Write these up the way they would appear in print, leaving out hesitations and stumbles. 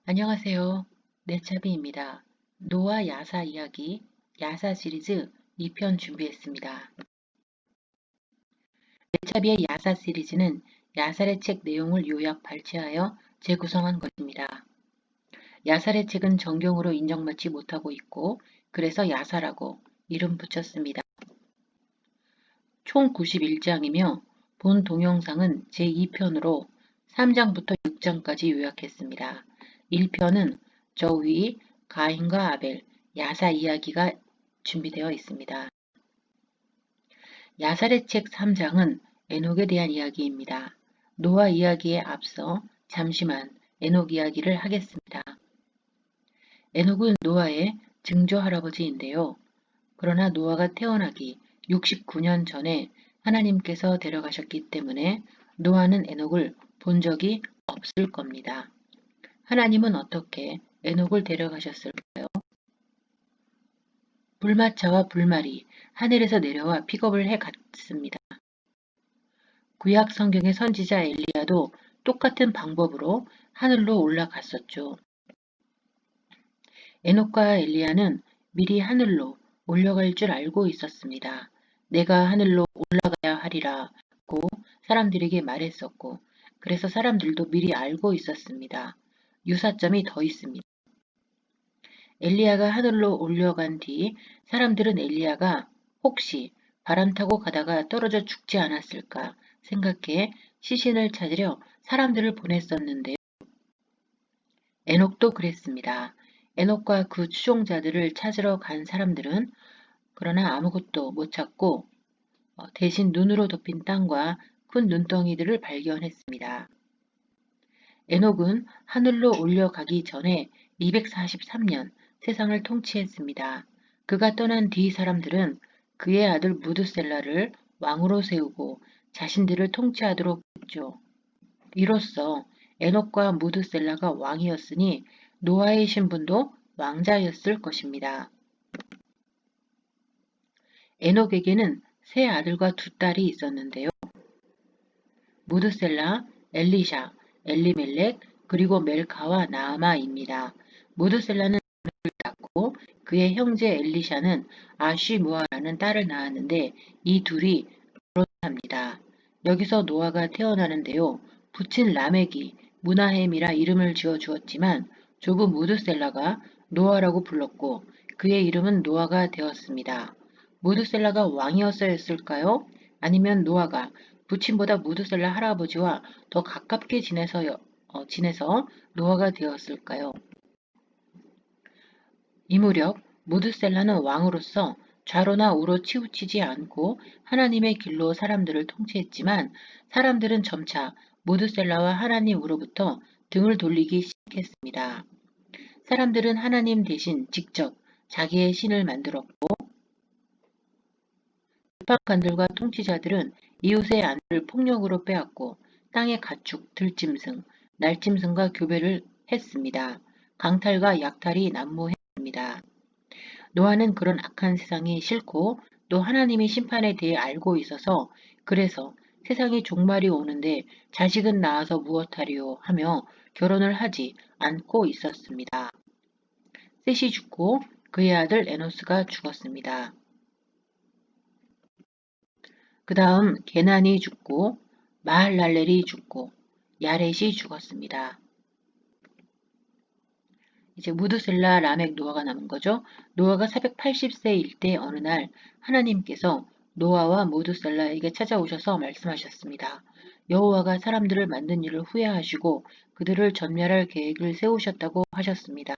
안녕하세요. 네차비입니다. 노아 야사 이야기, 야사 시리즈 2편 준비했습니다. 네차비의 야사 시리즈는 야살의 책 내용을 요약 발췌하여 재구성한 것입니다. 야살의 책은 정경으로 인정받지 못하고 있고 그래서 야사라고 이름 붙였습니다. 총 91장이며 본 동영상은 제2편으로 3장부터 6장까지 요약했습니다. 1편은 저 위 가인과 아벨 야사 이야기가 준비되어 있습니다. 야살의 책 3장은 에녹에 대한 이야기입니다. 노아 이야기에 앞서 잠시만 에녹 이야기를 하겠습니다. 에녹은 노아의 증조 할아버지인데요. 그러나 노아가 태어나기 69년 전에 하나님께서 데려가셨기 때문에 노아는 에녹을 본 적이 없을 겁니다. 하나님은 어떻게 에녹을 데려가셨을까요? 불마차와 불말이 하늘에서 내려와 픽업을 해 갔습니다. 구약 성경의 선지자 엘리야도 똑같은 방법으로 하늘로 올라갔었죠. 에녹과 엘리야는 미리 하늘로 올라갈 줄 알고 있었습니다. 내가 하늘로 올라가야 하리라고 사람들에게 말했었고, 그래서 사람들도 미리 알고 있었습니다. 유사점이 더 있습니다. 엘리야가 하늘로 올려간 뒤 사람들은 엘리야가 혹시 바람 타고 가다가 떨어져 죽지 않았을까 생각해 시신을 찾으려 사람들을 보냈었는데요. 에녹도 그랬습니다. 에녹과 그 추종자들을 찾으러 간 사람들은 그러나 아무것도 못 찾고 대신 눈으로 덮인 땅과 큰 눈덩이들을 발견했습니다. 에녹은 하늘로 올려가기 전에 243년 세상을 통치했습니다. 그가 떠난 뒤 사람들은 그의 아들 무드셀라를 왕으로 세우고 자신들을 통치하도록 했죠. 이로써 에녹과 무드셀라가 왕이었으니 노아의 신분도 왕자였을 것입니다. 에녹에게는 세 아들과 두 딸이 있었는데요. 무드셀라, 엘리샤, 엘리멜렉, 그리고 멜카와 나아마입니다. 무드셀라는 아들을 낳고 그의 형제 엘리샤는 아쉬무아라는 딸을 낳았는데 이 둘이 결혼합니다. 여기서 노아가 태어나는데요. 부친 라멕이 무나햄이라 이름을 지어 주었지만 조부 무드셀라가 노아라고 불렀고 그의 이름은 노아가 되었습니다. 무드셀라가 왕이었어야 했을까요? 아니면 노아가 부친보다 무드셀라 할아버지와 더 가깝게 지내서 노아가 되었을까요? 이 무렵 무드셀라는 왕으로서 좌로나 우로 치우치지 않고 하나님의 길로 사람들을 통치했지만 사람들은 점차 무드셀라와 하나님으로부터 등을 돌리기 시작했습니다. 사람들은 하나님 대신 직접 자기의 신을 만들었고 재판관들과 통치자들은 이웃의 아내를 폭력으로 빼앗고 땅의 가축, 들짐승, 날짐승과 교배를 했습니다. 강탈과 약탈이 난무했습니다. 노아는 그런 악한 세상이 싫고 또 하나님의 심판에 대해 알고 있어서 그래서 세상이 종말이 오는데 자식은 낳아서 무엇하리요 하며 결혼을 하지 않고 있었습니다. 셋이 죽고 그의 아들 에노스가 죽었습니다. 그 다음 게난이 죽고 마할랄렐이 죽고 야렛이 죽었습니다. 이제 무드셀라, 라멕, 노아가 남은 거죠. 노아가 480세일 때 어느 날 하나님께서 노아와 무드셀라에게 찾아오셔서 말씀하셨습니다. 여호와가 사람들을 만든 일을 후회하시고 그들을 전멸할 계획을 세우셨다고 하셨습니다.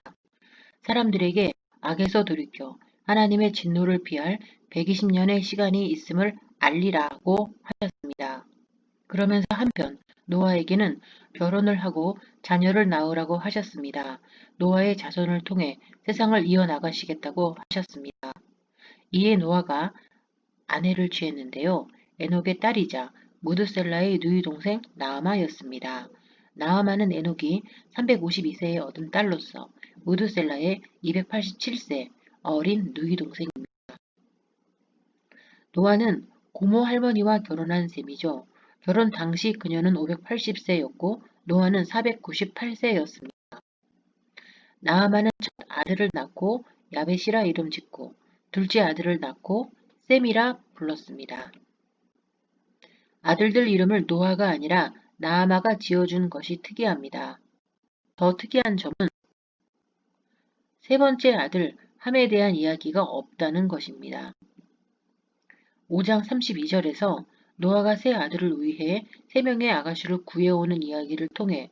사람들에게 악에서 돌이켜 하나님의 진노를 피할 120년의 시간이 있음을 알리라고 하셨습니다. 그러면서 한편 노아에게는 결혼을 하고 자녀를 낳으라고 하셨습니다. 노아의 자손을 통해 세상을 이어나가시겠다고 하셨습니다. 이에 노아가 아내를 취했는데요. 에녹의 딸이자 무드셀라의 누이 동생 나아마였습니다. 나아마는 에녹이 352세에 얻은 딸로서 무드셀라의 287세 어린 누이 동생입니다. 노아는 고모 할머니와 결혼한 셈이죠. 결혼 당시 그녀는 580세였고 노아는 498세였습니다. 나아만은 첫 아들을 낳고 야벳이라 이름 짓고 둘째 아들을 낳고 셈이라 불렀습니다. 아들들 이름을 노아가 아니라 나아마가 지어준 것이 특이합니다. 더 특이한 점은 세 번째 아들 함에 대한 이야기가 없다는 것입니다. 5장 32절에서 노아가 세 아들을 위해 세 명의 아가씨를 구해오는 이야기를 통해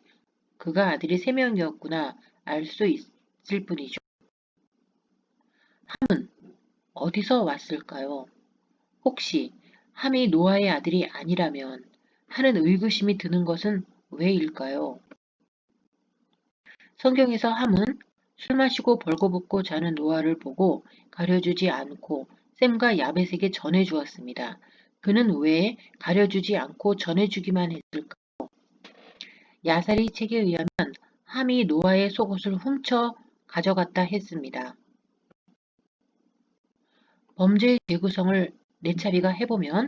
그가 아들이 세 명이었구나 알 수 있을 뿐이죠. 함은 어디서 왔을까요? 혹시 함이 노아의 아들이 아니라면 하는 의구심이 드는 것은 왜일까요? 성경에서 함은 술 마시고 벌거벗고 자는 노아를 보고 가려주지 않고 셈과 야벳에게 전해주었습니다. 그는 왜 가려주지 않고 전해주기만 했을까요? 야살이 책에 의하면 함이 노아의 속옷을 훔쳐 가져갔다 했습니다. 범죄의 재구성을 네차비가 해보면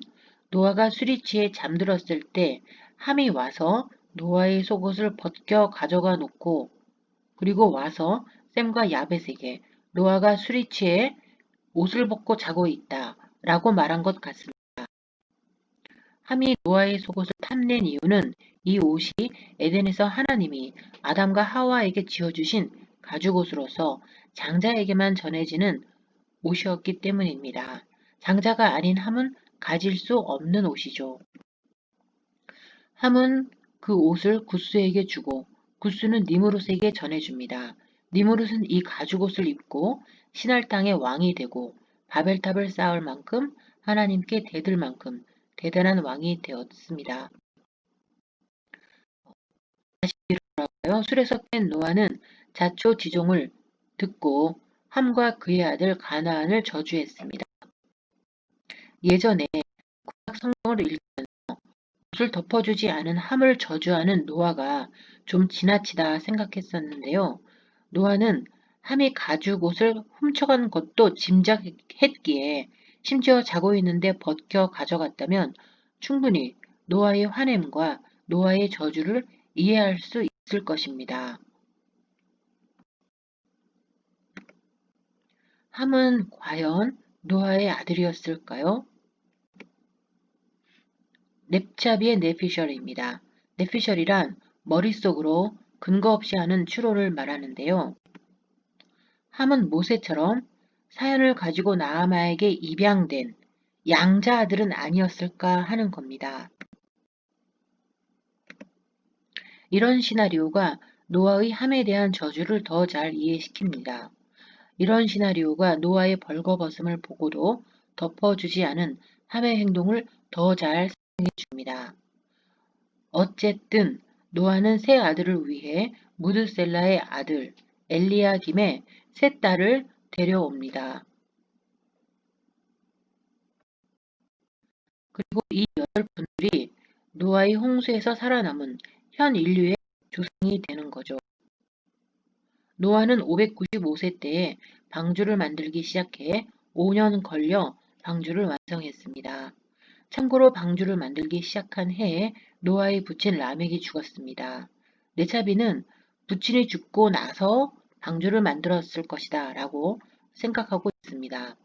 노아가 술이 취해 잠들었을 때 함이 와서 노아의 속옷을 벗겨 가져가 놓고 그리고 와서 셈과 야벳에게 노아가 술이 취해 옷을 벗고 자고 있다 라고 말한 것 같습니다. 함이 노아의 속옷을 탐낸 이유는 이 옷이 에덴에서 하나님이 아담과 하와에게 지어주신 가죽옷으로서 장자에게만 전해지는 옷이었기 때문입니다. 장자가 아닌 함은 가질 수 없는 옷이죠. 함은 그 옷을 굿스에게 주고 굿스는 니무롯에게 전해줍니다. 니무롯은 이 가죽옷을 입고 신할 땅의 왕이 되고 바벨탑을 쌓을 만큼 하나님께 대들 만큼 대단한 왕이 되었습니다. 다시 돌아가요. 술에서 깬 노아는 자초지종을 듣고 함과 그의 아들 가나안을 저주했습니다. 예전에 성경을 읽으면서 옷을 덮어주지 않은 함을 저주하는 노아가 좀 지나치다 생각했었는데요. 노아는 함이 가죽 옷을 훔쳐간 것도 짐작했기에 심지어 자고 있는데 벗겨 가져갔다면 충분히 노아의 화냄과 노아의 저주를 이해할 수 있을 것입니다. 함은 과연 노아의 아들이었을까요? 넵차비의 네피셜입니다. 네피셜이란 머릿속으로 근거 없이 하는 추론을 말하는데요. 함은 모세처럼 사연을 가지고 나아마에게 입양된 양자 아들은 아니었을까 하는 겁니다. 이런 시나리오가 노아의 함에 대한 저주를 더 잘 이해시킵니다. 이런 시나리오가 노아의 벌거벗음을 보고도 덮어주지 않은 함의 행동을 더 잘 설명해 줍니다. 어쨌든 노아는 세 아들을 위해 무드셀라의 아들 엘리야김의 세 딸을 데려옵니다. 그리고 이 여덟 분들이 노아의 홍수에서 살아남은 현 인류의 조상이 되는 거죠. 노아는 595세 때에 방주를 만들기 시작해 5년 걸려 방주를 완성했습니다. 참고로 방주를 만들기 시작한 해에 노아의 부친 라멕이 죽었습니다. 네차비는 부친이 죽고 나서 방주를 만들었을 것이다 라고 생각하고 있습니다.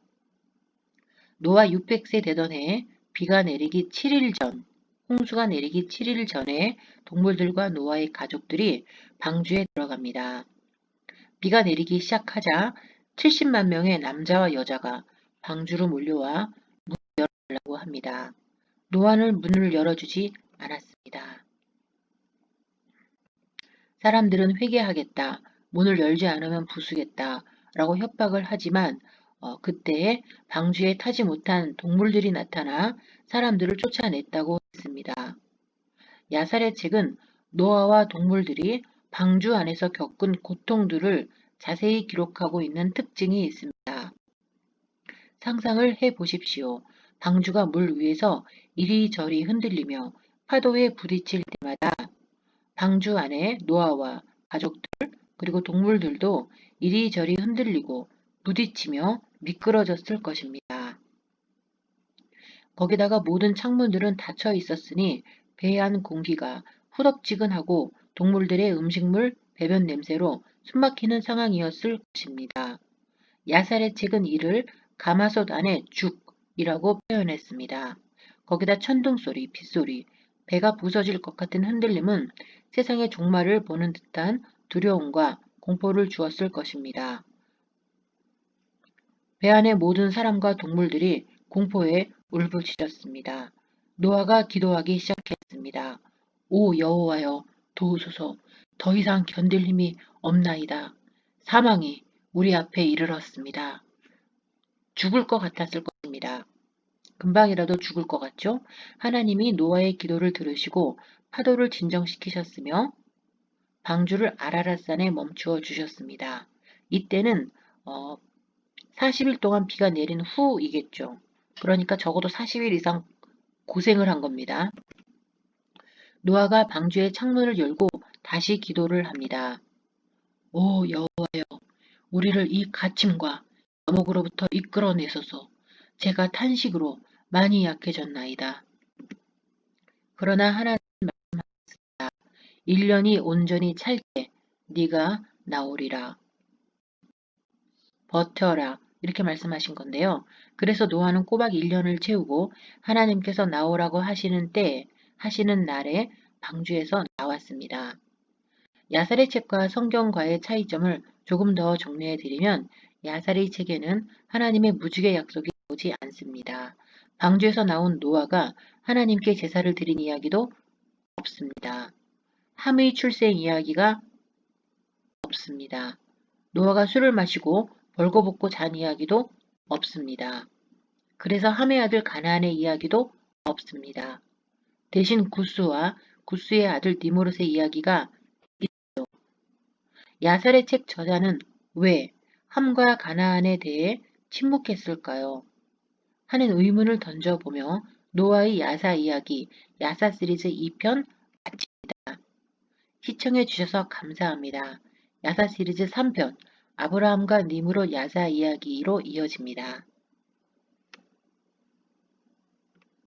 노아 600세 되던 해에 비가 내리기 7일 전, 홍수가 내리기 7일 전에 동물들과 노아의 가족들이 방주에 들어갑니다. 비가 내리기 시작하자 70만 명의 남자와 여자가 방주로 몰려와 문을 열어달라고 합니다. 노아는 문을 열어주지 않았습니다. 사람들은 회개하겠다, 문을 열지 않으면 부수겠다 라고 협박을 하지만 그때 방주에 타지 못한 동물들이 나타나 사람들을 쫓아냈다고 했습니다. 야살의 책은 노아와 동물들이 방주 안에서 겪은 고통들을 자세히 기록하고 있는 특징이 있습니다. 상상을 해 보십시오. 방주가 물 위에서 이리저리 흔들리며 파도에 부딪힐 때마다 방주 안에 노아와 가족들 그리고 동물들도 이리저리 흔들리고 부딪히며 미끄러졌을 것입니다. 거기다가 모든 창문들은 닫혀 있었으니 배 안 공기가 후덥지근하고 동물들의 음식물 배변 냄새로 숨막히는 상황이었을 것입니다. 야살의 책은 이를 가마솥 안의 죽이라고 표현했습니다. 거기다 천둥소리, 빗소리, 배가 부서질 것 같은 흔들림은 세상의 종말을 보는 듯한 두려움과 공포를 주었을 것입니다. 배 안의 모든 사람과 동물들이 공포에 울부짖었습니다. 노아가 기도하기 시작했습니다. 오 여호와여, 도우소서. 더 이상 견딜 힘이 없나이다. 사망이 우리 앞에 이르렀습니다. 죽을 것 같았을 것입니다. 금방이라도 죽을 것 같죠? 하나님이 노아의 기도를 들으시고 파도를 진정시키셨으며 방주를 아라랏산에 멈추어 주셨습니다. 이때는 40일 동안 비가 내린 후이겠죠. 그러니까 적어도 40일 이상 고생을 한 겁니다. 노아가 방주의 창문을 열고 다시 기도를 합니다. 오 여호와여, 우리를 이 갇힘과 감옥으로부터 이끌어내소서. 제가 탄식으로 많이 약해졌나이다. 그러나 하나님 1년이 온전히 찰 때 네가 나오리라. 버텨라. 이렇게 말씀하신 건데요. 그래서 노아는 꼬박 1년을 채우고 하나님께서 나오라고 하시는 날에 방주에서 나왔습니다. 야살의 책과 성경과의 차이점을 조금 더 정리해 드리면 야살의 책에는 하나님의 무지개 약속이 나오지 않습니다. 방주에서 나온 노아가 하나님께 제사를 드린 이야기도 없습니다. 함의 출생 이야기가 없습니다. 노아가 술을 마시고 벌거벗고 잔 이야기도 없습니다. 그래서 함의 아들 가나안의 이야기도 없습니다. 대신 구스와 구스의 아들 니므롯의 이야기가 있죠. 야살의 책 저자는 왜 함과 가나안에 대해 침묵했을까요? 하는 의문을 던져보며 노아의 야사 이야기, 야사 시리즈 2편 마칩니다. 시청해 주셔서 감사합니다. 야사 시리즈 3편 아브라함과 니므롯 야사 이야기로 이어집니다.